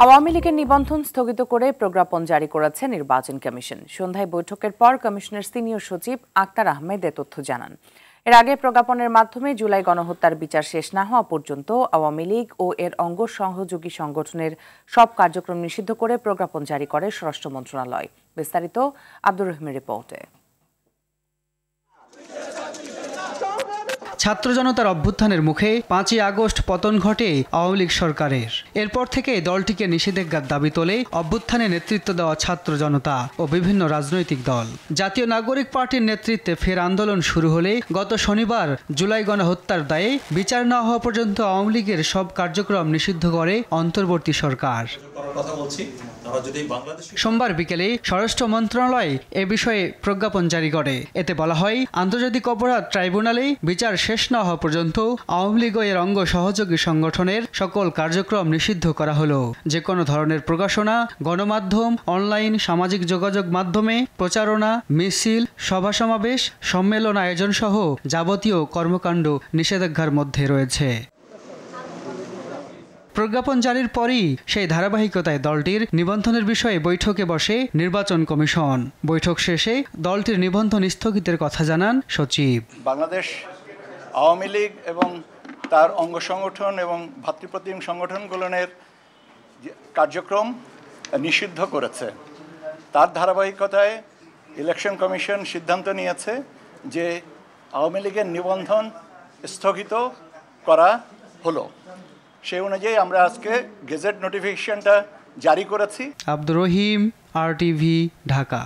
আওয়ামী লীগের নিবন্ধন স্থগিত করে প্রজ্ঞাপন জারি করেছে নির্বাচন কমিশন। সন্ধ্যায় বৈঠকের পর কমিশনের সিনিয়র সচিব আক্তার আহমেদ এ তথ্য জানান। এর আগে প্রজ্ঞাপনের মাধ্যমে জুলাই গণহত্যার বিচার শেষ না হওয়া পর্যন্ত আওয়ামী লীগ ও এর অঙ্গ সহযোগী সংগঠনের সব কার্যক্রম নিষিদ্ধ করে প্রজ্ঞাপন জারি করে স্বরাষ্ট্র মন্ত্রণালয়। বিস্তারিত আব্দুর রহিমের রিপোর্টে। ছাত্র জনতার অভ্যুত্থানের মুখে 5ই আগস্ট পতন ঘটে আওয়ামী লীগ সরকারের। এরপর থেকে দলটিকে নিষেধাজ্ঞার দাবি তোলে অভ্যুত্থানে নেতৃত্ব দেওয়া ছাত্র জনতা ও বিভিন্ন রাজনৈতিক দল। জাতীয় নাগরিক পার্টির নেতৃত্বে ফের আন্দোলন শুরু হলে গত শনিবার জুলাই গণহত্যার দায়ে বিচার না হওয়া পর্যন্ত আওয়ামী লীগের সব কার্যক্রম নিষিদ্ধ করে অন্তর্বর্তী সরকার। সোমবার বিকেলে স্বরাষ্ট্র মন্ত্রণালয় এ বিষয়ে প্রজ্ঞাপন জারি করে। এতে বলা হয়, আন্তর্জাতিক অপরাধ ট্রাইব্যুনালে বিচার শেষ না হওয়া পর্যন্ত আওয়ামী লীগ ও এর অঙ্গ সহযোগী সংগঠনের সকল কার্যক্রম নিষিদ্ধ করা হলো। যে কোনো ধরনের প্রকাশনা, গণমাধ্যম, অনলাইন, সামাজিক যোগাযোগ মাধ্যমে প্রচারণা, মিছিল, সভা সমাবেশ, সম্মেলন আয়োজন সহ যাবতীয় কর্মকাণ্ড নিষেধাজ্ঞার মধ্যে রয়েছে। প্রজ্ঞাপন জারির পরই সেই ধারাবাহিকতায় দলটির নিবন্ধনের বিষয়ে বৈঠকে বসে নির্বাচন কমিশন। বৈঠক শেষে দলটির নিবন্ধন স্থগিতের কথা জানান সচিব। বাংলাদেশ আওয়ামী লীগ এবং তার অঙ্গ সংগঠন এবং ভাতৃপ্রতিম সংগঠনগুলোর কার্যক্রম নিষিদ্ধ করেছে। তার ধারাবাহিকতায় ইলেকশন কমিশন সিদ্ধান্ত নিয়েছে যে আওয়ামী লীগের নিবন্ধন স্থগিত করা হলো। সেই অনুযায়ী আমরা আজকে গেজেট নোটিফিকেশনটা জারি করেছি। আব্দুর রহিম, RTV, ঢাকা।